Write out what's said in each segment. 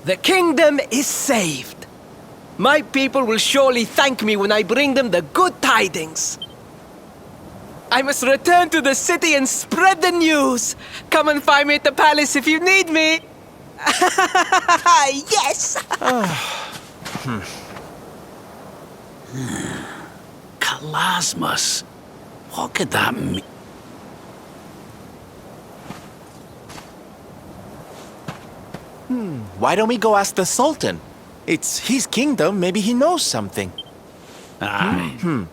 The kingdom is saved. My people will surely thank me when I bring them the good tidings. I must return to the city and spread the news. Come and find me at the palace if you need me. Yes! Kalasmus. What could that mean? Why don't we go ask the Sultan? It's his kingdom, maybe he knows something. Aye.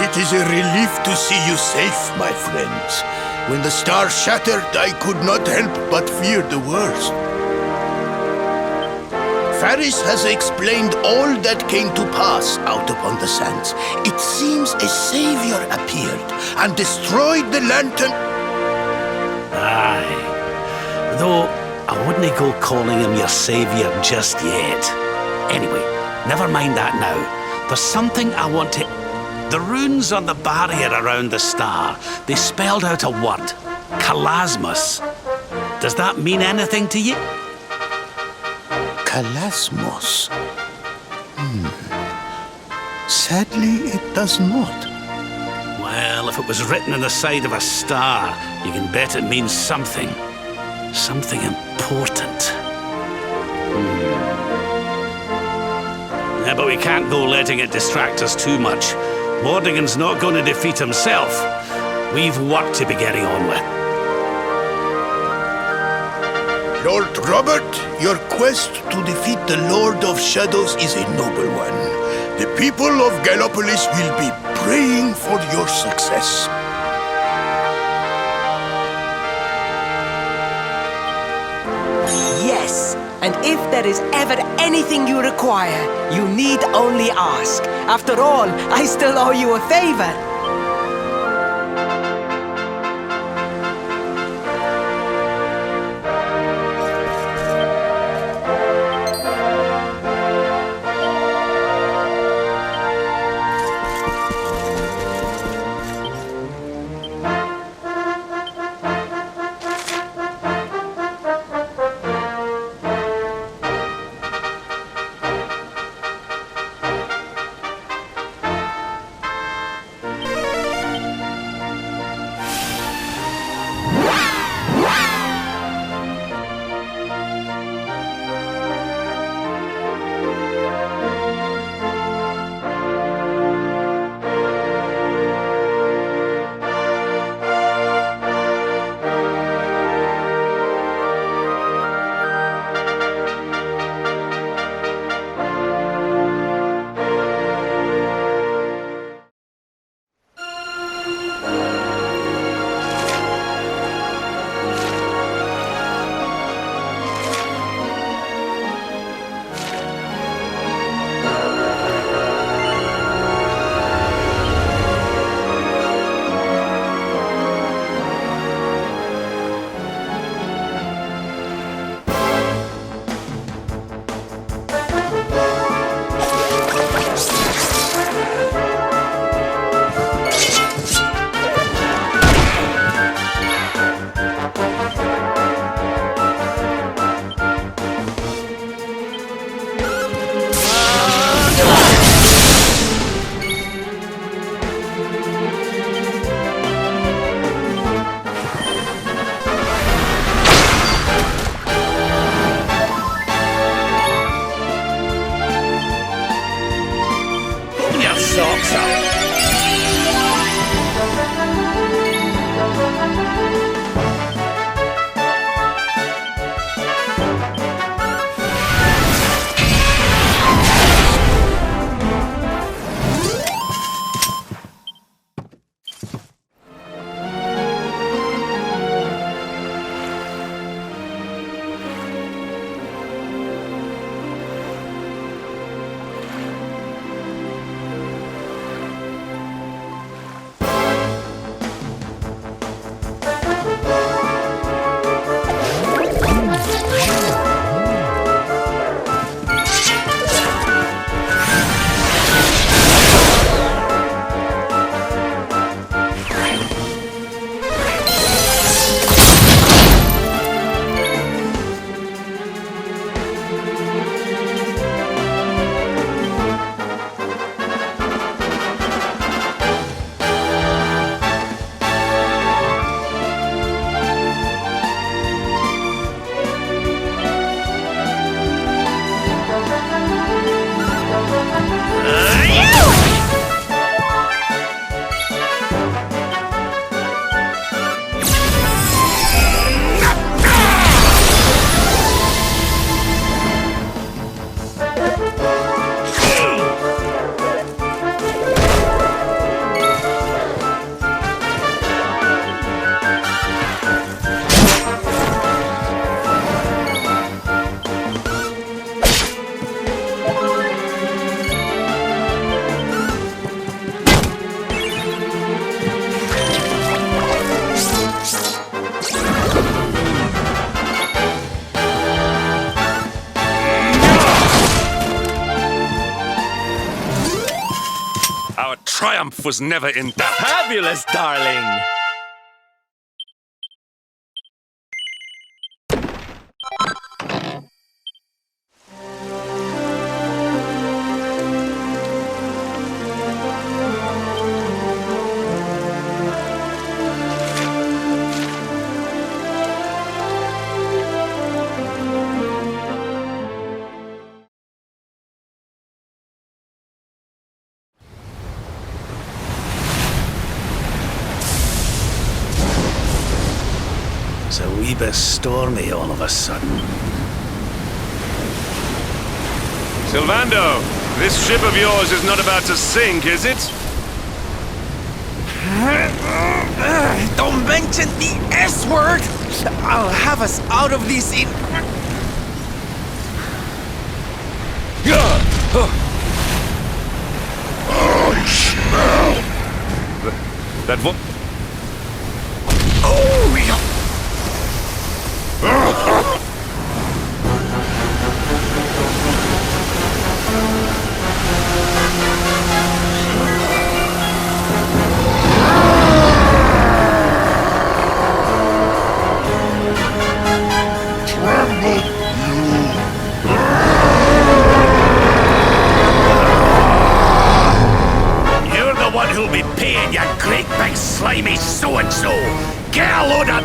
It is a relief to see you safe, my friends. When the star shattered, I could not help but fear the worst. Faris has explained all that came to pass out upon the sands. It seems a savior appeared and destroyed the lantern. Aye. Though, I wouldn't go calling him your savior just yet. Anyway, never mind that now. There's something I want to... The runes on the barrier around the star, they spelled out a word. Kalasmus. Does that mean anything to you? Kalasmos. Sadly, it does not. Well, if it was written on the side of a star, you can bet it means something. Something important. Yeah, but we can't go letting it distract us too much. Mordigan's not going to defeat himself. We've work to be getting on with. Lord Robert, your quest to defeat the Lord of Shadows is a noble one. The people of Gallopolis will be praying for your success. Yes, and if there is ever anything you require, you need only ask. After all, I still owe you a favor. socks up. Our triumph was never in doubt. Fabulous, darling! It's a wee bit stormy all of a sudden. Sylvando, this ship of yours is not about to sink, is it? Don't mention the S word! I'll have us out of this in... I smell. That what? Oh, yeah. Tremble, You're the one who'll be paying, you great big slimy so-and-so! Get a load of...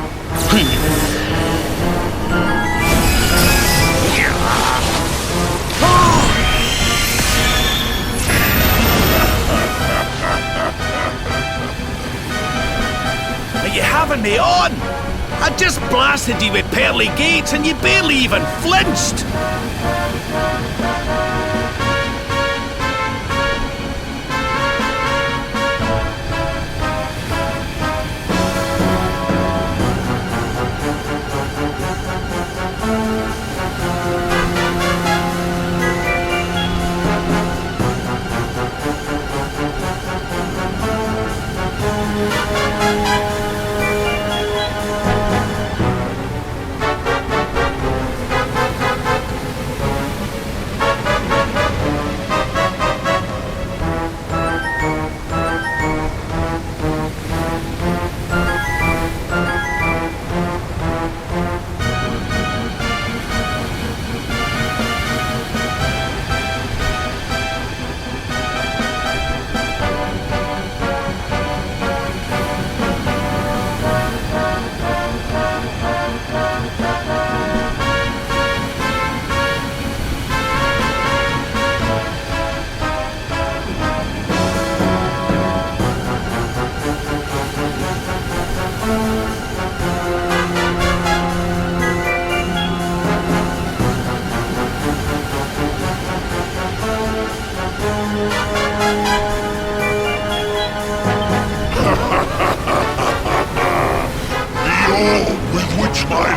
Are you having me on? I just blasted you with pearly gates and you barely even flinched!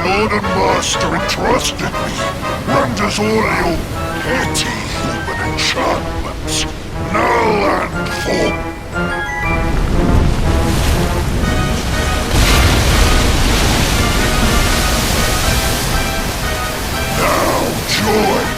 lord and master entrusted me renders all your petty human enchantments null and void. Now join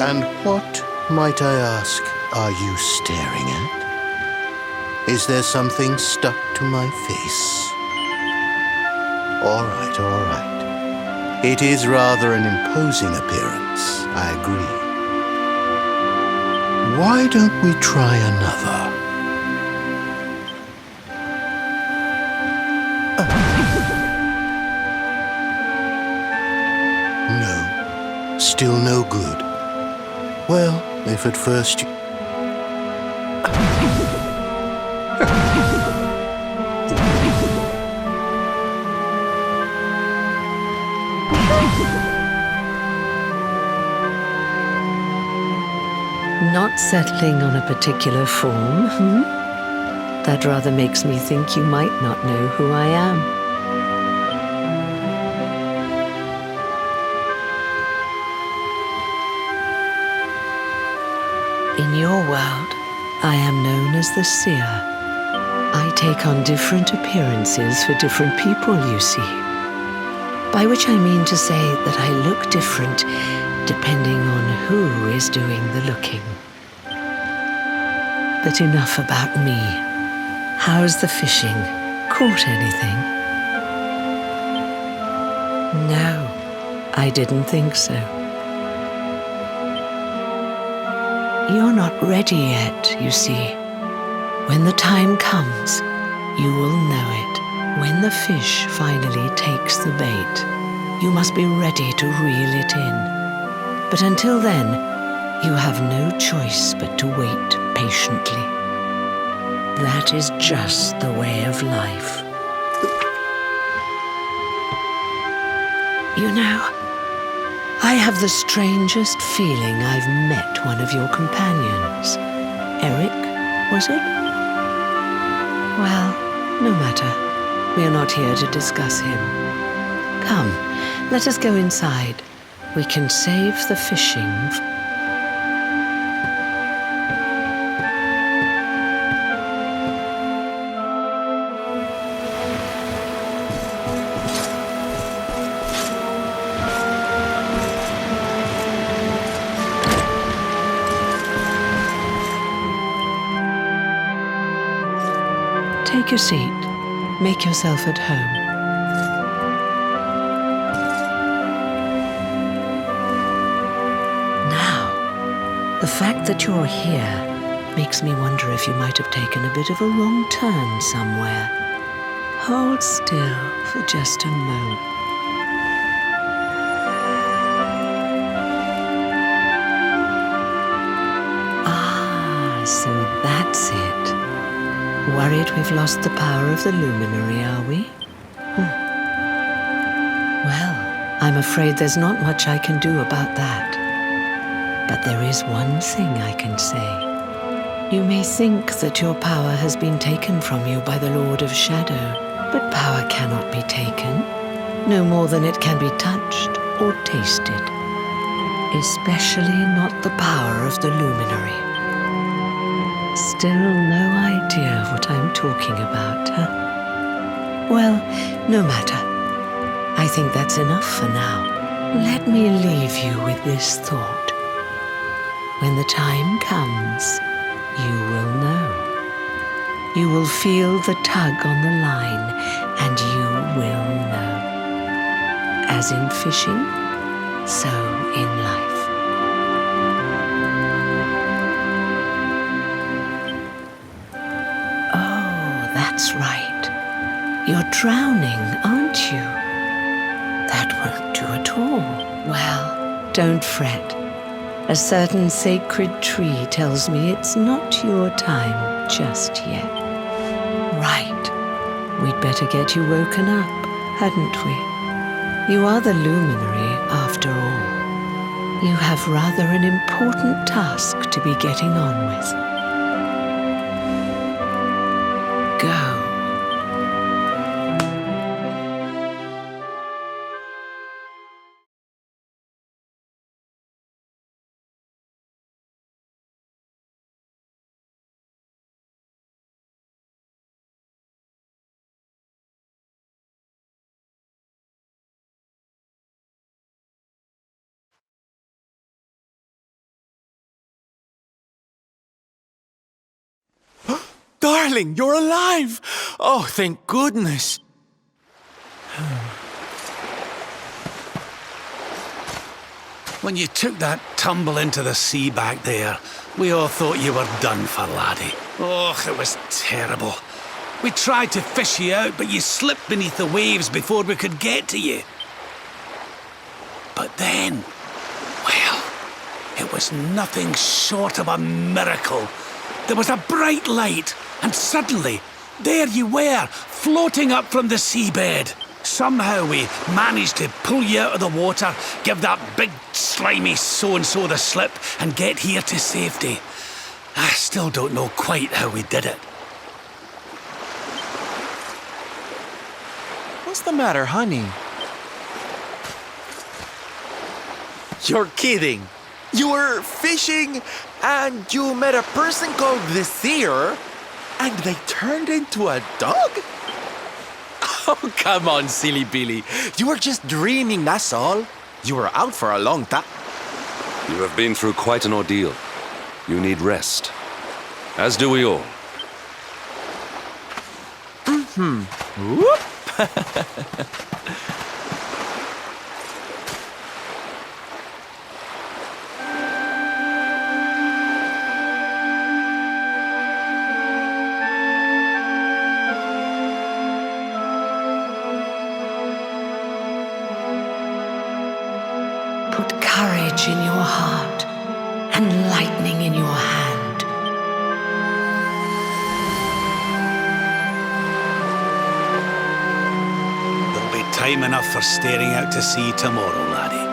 And what, might I ask, are you staring at? Is there something stuck to my face? All right, all right. It is rather an imposing appearance, I agree. Why don't we try another? No. still no good. Well, if at first you... Not settling on a particular form, That rather makes me think you might not know who I am. In your world, I am known as the Seer. I take on different appearances for different people, you see. By which I mean to say that I look different depending on who is doing the looking. But enough about me. How's the fishing? Caught anything? No, I didn't think so. You're not ready yet, you see. When the time comes, you will know it. When the fish finally takes the bait, you must be ready to reel it in. But until then, you have no choice but to wait patiently. That is just the way of life. You know, I have the strangest feeling I've met one of your companions. Eric, was it? Well, no matter. We are not here to discuss him. Come, let us go inside. We can save the fishing. Take your seat. Make yourself at home. Now, the fact that you're here makes me wonder if you might have taken a bit of a wrong turn somewhere. Hold still for just a moment. Ah, so that's it. Worried we've lost the power of the luminary, are we? Well, I'm afraid there's not much I can do about that. But there is one thing I can say. You may think that your power has been taken from you by the Lord of Shadow, but power cannot be taken, no more than it can be touched or tasted. Especially not the power of the luminary. Still no idea what I'm talking about, huh? Well, no matter. I think that's enough for now. Let me leave you with this thought. When the time comes, you will know. You will feel the tug on the line, and you will know. As in fishing, so in life. That's right. You're drowning, aren't you? That won't do at all. Well, don't fret. A certain sacred tree tells me it's not your time just yet. Right. We'd better get you woken up, hadn't we? You are the luminary, after all. You have rather an important task to be getting on with. Go. Darling, you're alive! Oh, thank goodness. When you took that tumble into the sea back there, we all thought you were done for, laddie. Oh, it was terrible. We tried to fish you out, but you slipped beneath the waves before we could get to you. But then, well, was nothing short of a miracle. There was a bright light, and suddenly, there you were, floating up from the seabed. Somehow we managed to pull you out of the water, give that big slimy so-and-so the slip, and get here to safety. I still don't know quite how we did it. What's the matter, honey? You're kidding. You were fishing and you met a person called the Seer and they turned into a dog? Oh, come on, silly Billy. You were just dreaming, that's all. You were out for a long time. You have been through quite an ordeal. You need rest. As do we all. Whoop. Put courage in your heart and lightning in your hand. There'll be time enough for staring out to sea tomorrow, laddie.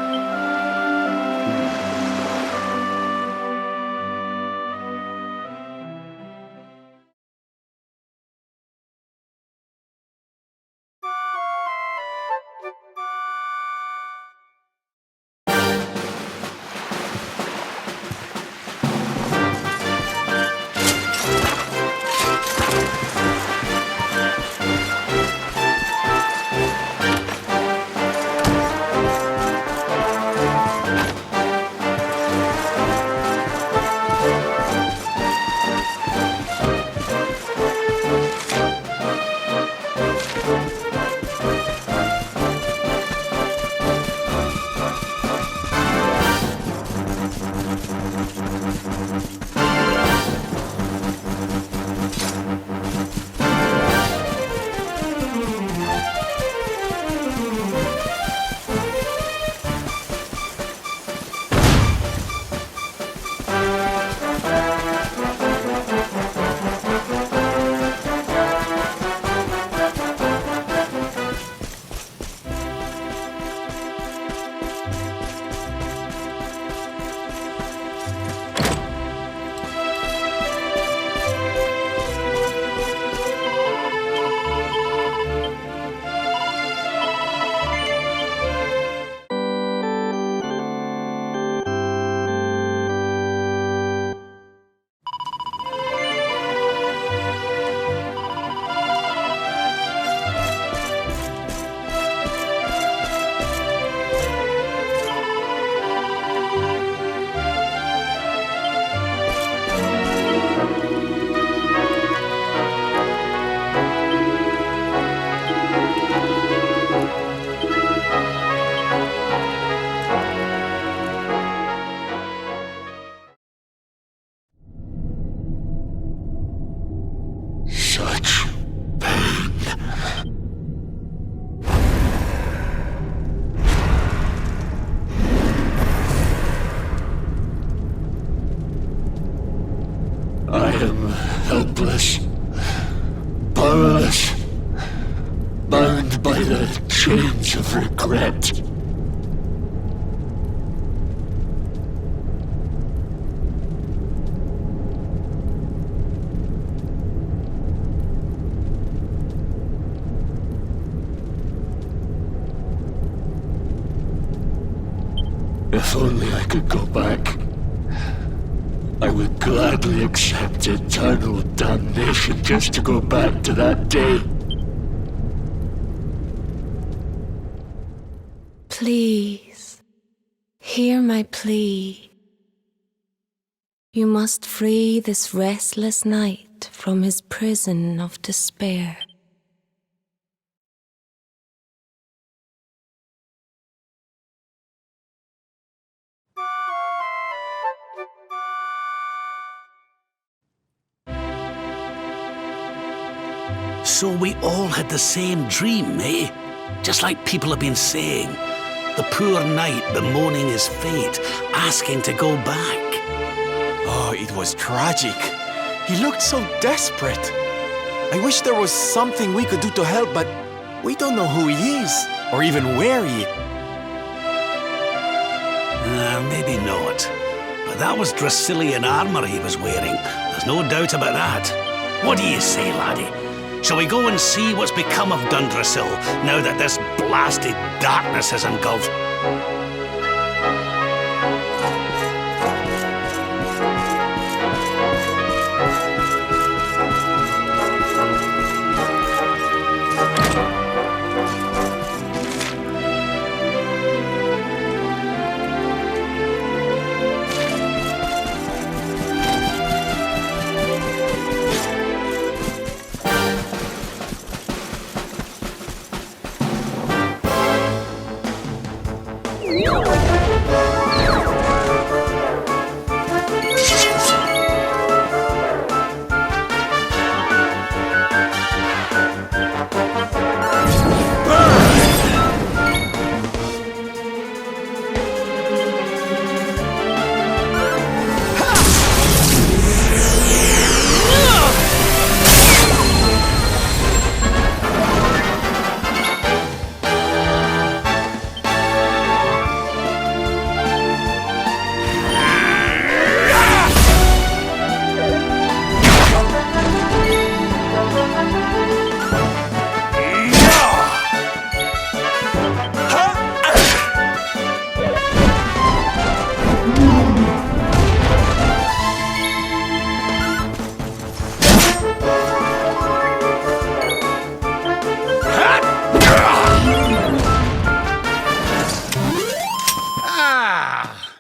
I am helpless, powerless, bound by the chains of regret. If only I could go back, I would gladly accept eternal damnation just to go back to that day. Please, hear my plea. You must free this restless knight from his prison of despair. So we all had the same dream, eh? Just like people have been saying. the poor knight bemoaning his fate, asking to go back. Oh, it was tragic. He looked so desperate. I wish there was something we could do to help, but we don't know who he is, or even where he is. Maybe not. But that was Dracilian armor he was wearing. There's no doubt about that. What do you say, laddie? Shall we go and see what's become of Dundrasil now that this blasted darkness has engulfed?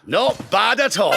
Not bad at all.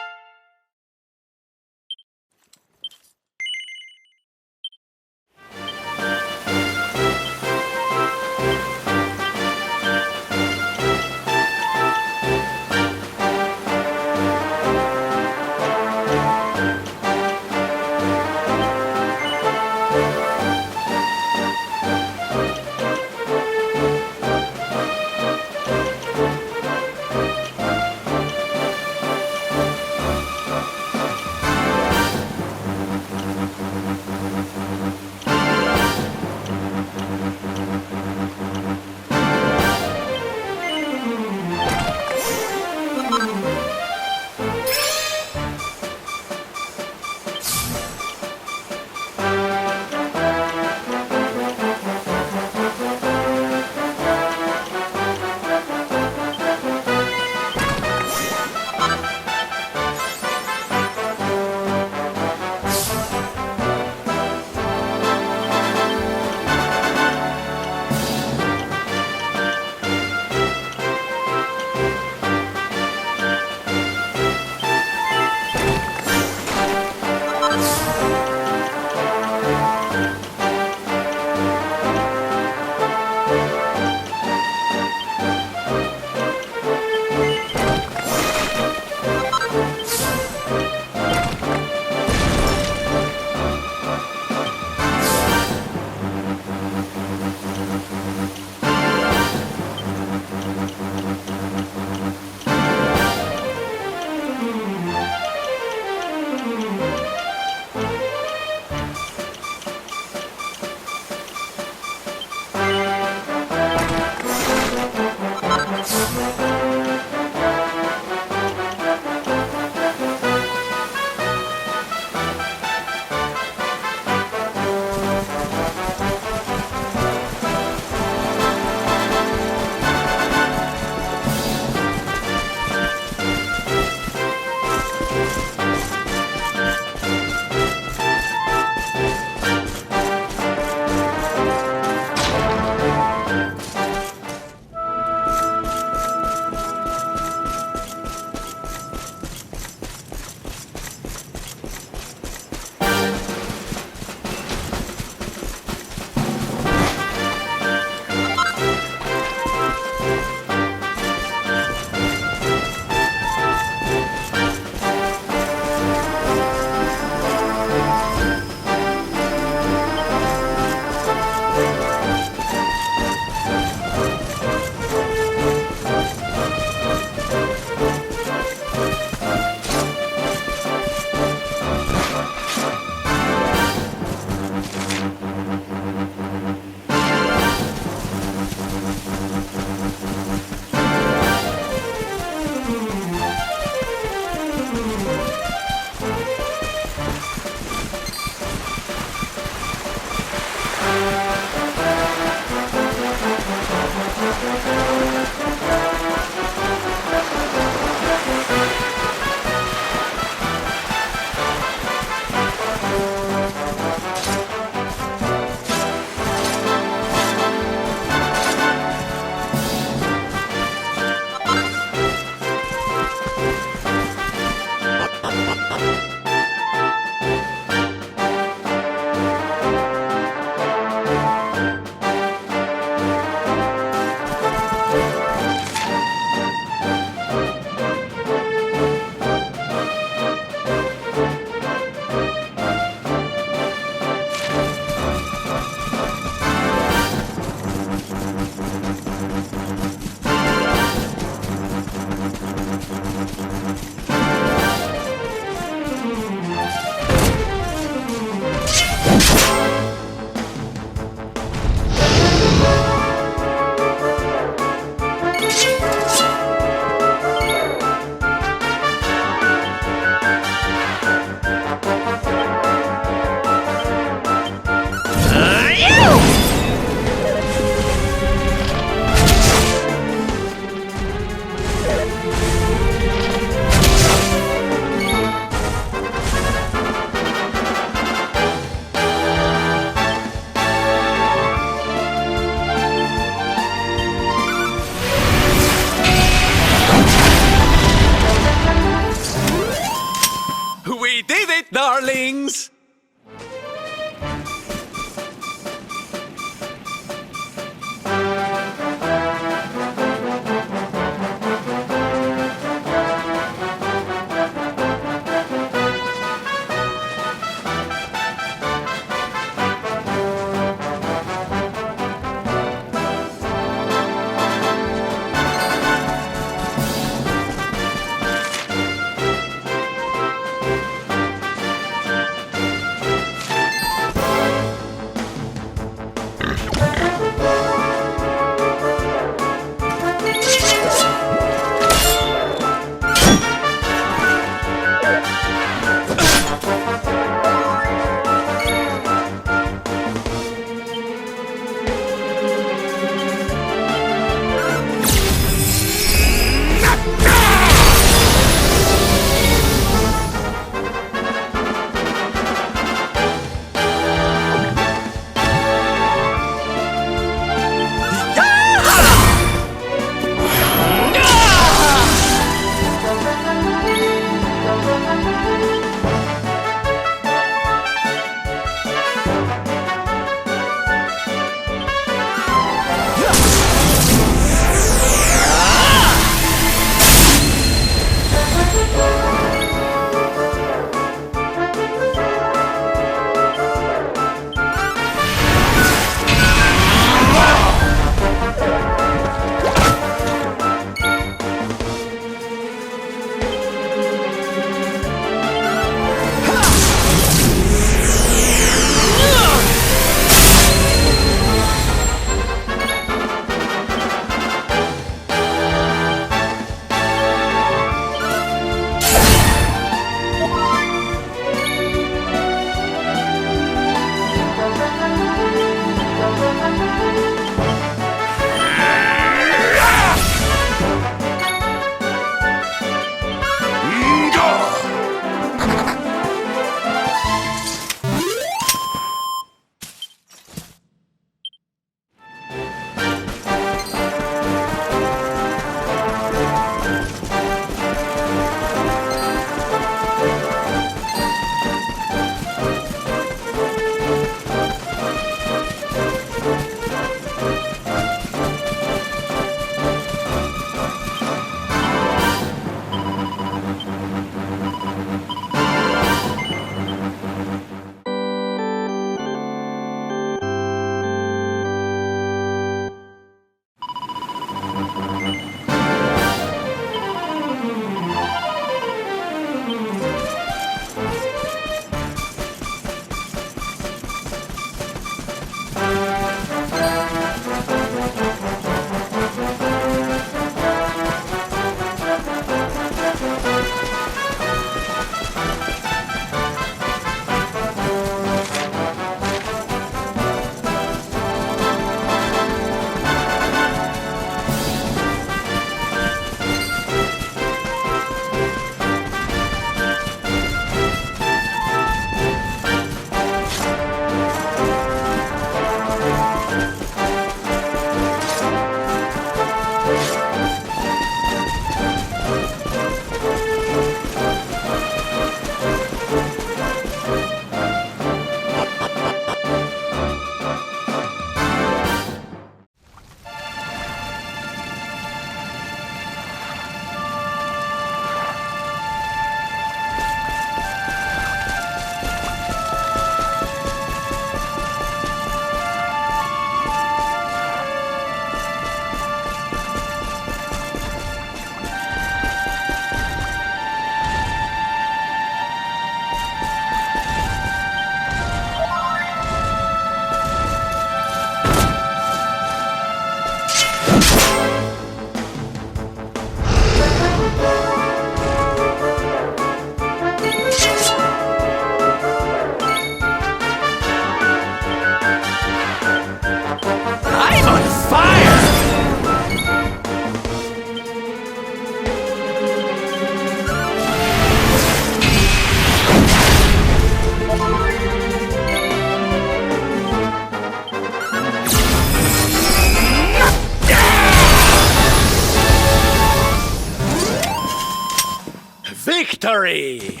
Victory!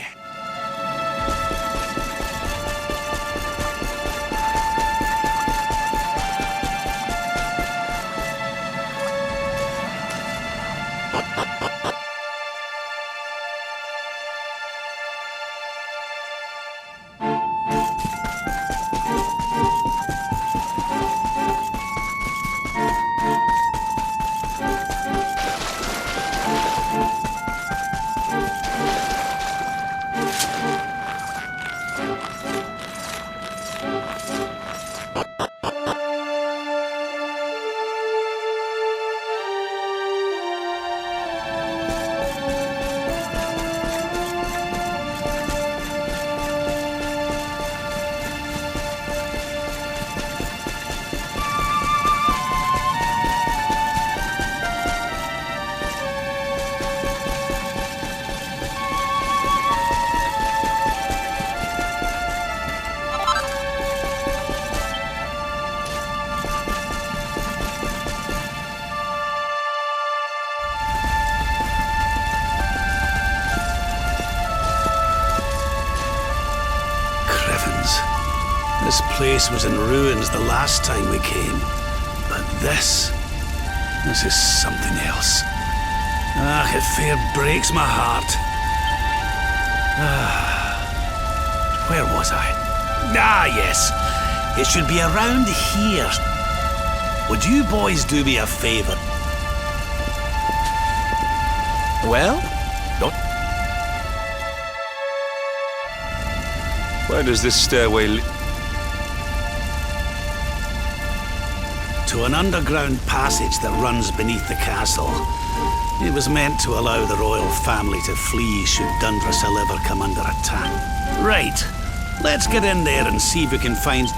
This place was in ruins the last time we came. But this is something else. Ah, it fair breaks my heart. Where was I? Ah, yes. It should be around here. Would you boys do me a favor? Well, no. Where does this stairway lead? To an underground passage that runs beneath the castle. It was meant to allow the royal family to flee should Dundrusel ever come under attack. Right. Let's get in there and see if we can find...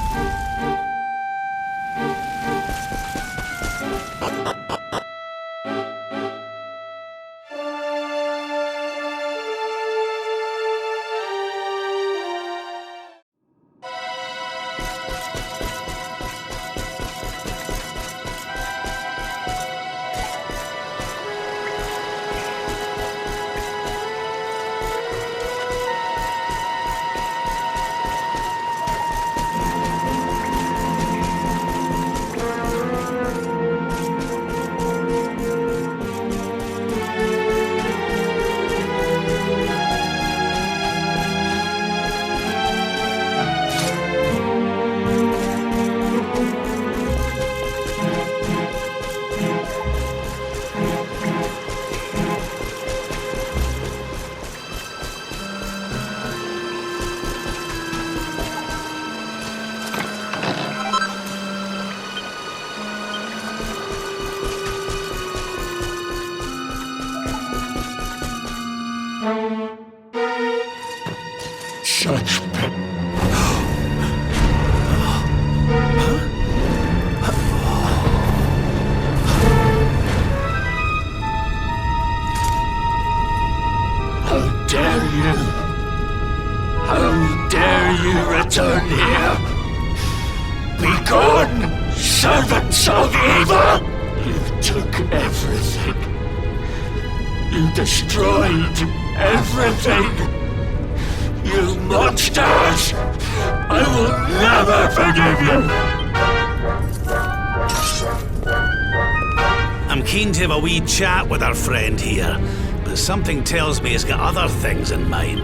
Such How dare you? How dare you return here? Be gone, servants of evil! You took everything. You destroyed everything. You monsters! I will never forgive you! I'm keen to have a wee chat with our friend here, but something tells me he's got other things in mind.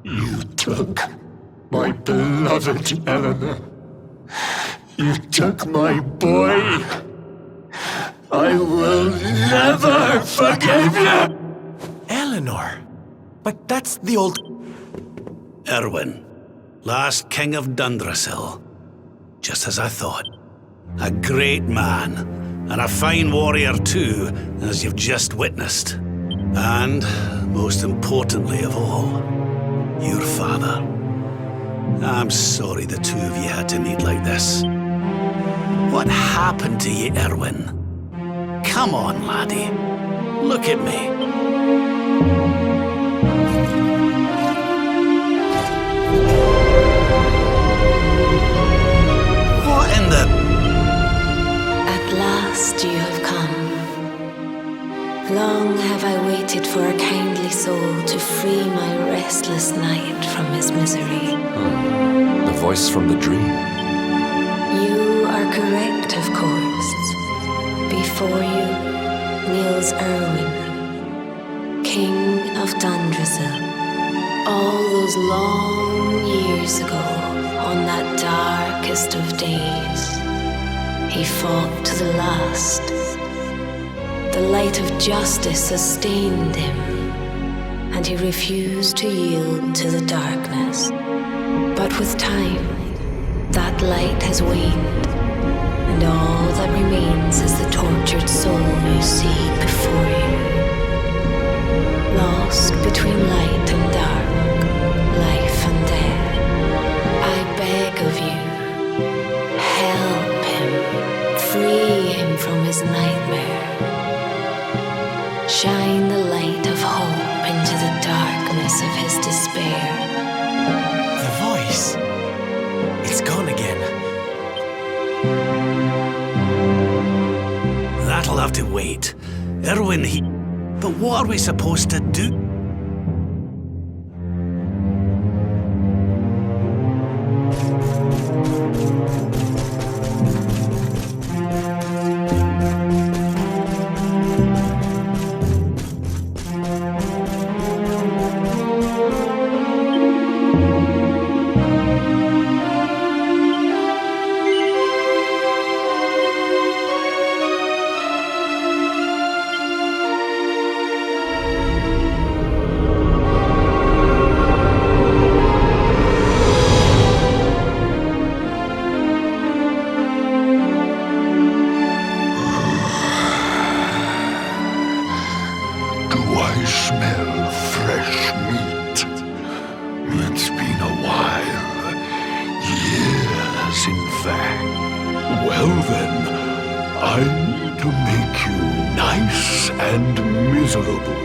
You took my beloved Eleanor. You took my boy. I will never forgive you! Eleanor? But that's the old... Erwin, last king of Dundrasil. Just as I thought. A great man, and a fine warrior too, as you've just witnessed. And, most importantly of all, your father. I'm sorry the two of you had to meet like this. What happened to you, Erwin? Come on, laddie. Look at me. What in the... At last you have come. Long have I waited for a kindly soul to free my restless night from his misery. The voice from the dream. You are correct, of course. Before you kneels Erwin, King of Dundrasil. All those long years ago, on that darkest of days, he fought to the last. The light of justice sustained him, and he refused to yield to the darkness. But with time, that light has waned, and all that remains is the tortured soul you see before you. Lost between light and dark, life and death, I beg of you, help him, free him from his nightmare. Shine the light of hope into the darkness of his despair. The voice. It's gone again. That'll have to wait. Erwin, he... But what are we supposed to do? Smell fresh meat. It's been a while. Years, in fact. Well then, I need to make you nice and miserable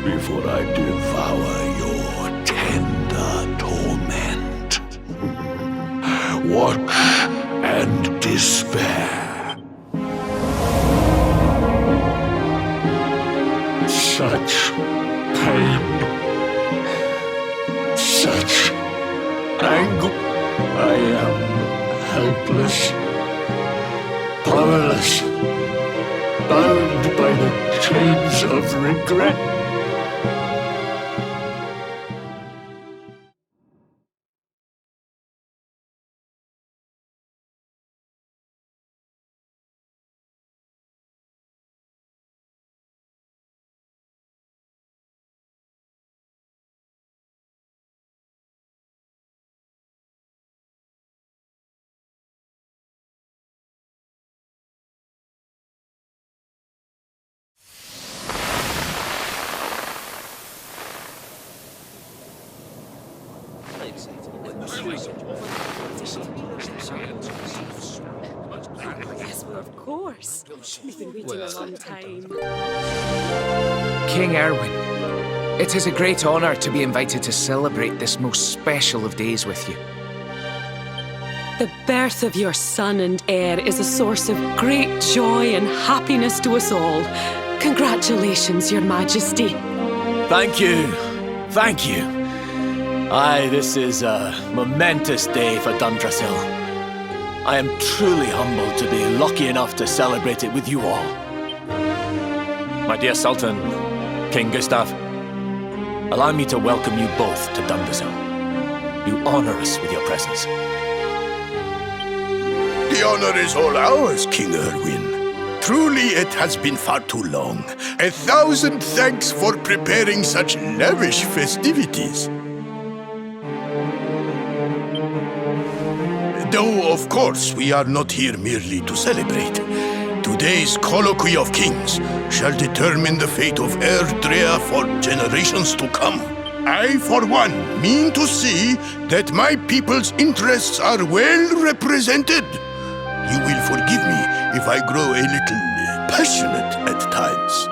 before I devour your tender torment. Watch and despair. Such pain, such anger. I am helpless, powerless, bound by the chains of regret. Yes, well, of course. We've been waiting a long time. King Erwin, it is a great honor to be invited to celebrate this most special of days with you. The birth of your son and heir is a source of great joy and happiness to us all. Congratulations, Your Majesty. Thank you. Thank you. Aye, this is a momentous day for Dundrasil. I am truly humbled to be lucky enough to celebrate it with you all. My dear Sultan, King Gustav, allow me to welcome you both to Dundrasil. You honor us with your presence. The honor is all ours, King Erwin. Truly, it has been far too long. 1,000 thanks for preparing such lavish festivities. Though, of course, we are not here merely to celebrate. Today's Colloquy of Kings shall determine the fate of Erdrea for generations to come. I, for one, mean to see that my people's interests are well represented. You will forgive me if I grow a little passionate at times.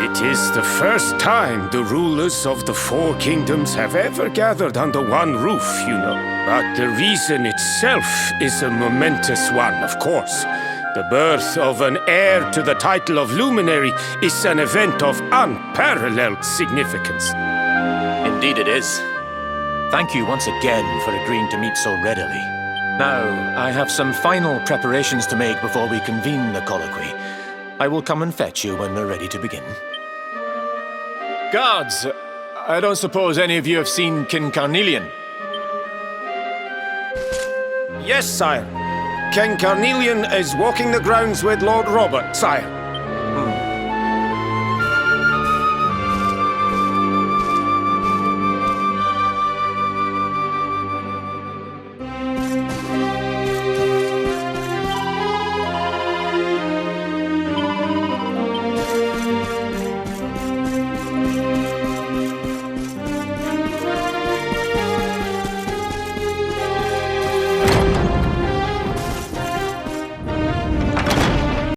It is the first time the rulers of the four kingdoms have ever gathered under one roof, you know. But the reason itself is a momentous one, of course. The birth of an heir to the title of Luminary is an event of unparalleled significance. Indeed it is. Thank you once again for agreeing to meet so readily. Now, I have some final preparations to make before we convene the colloquy. I will come and fetch you when we're ready to begin. Guards, I don't suppose any of you have seen King Carnelian? Yes, sire. King Carnelian is walking the grounds with Lord Robert, sire.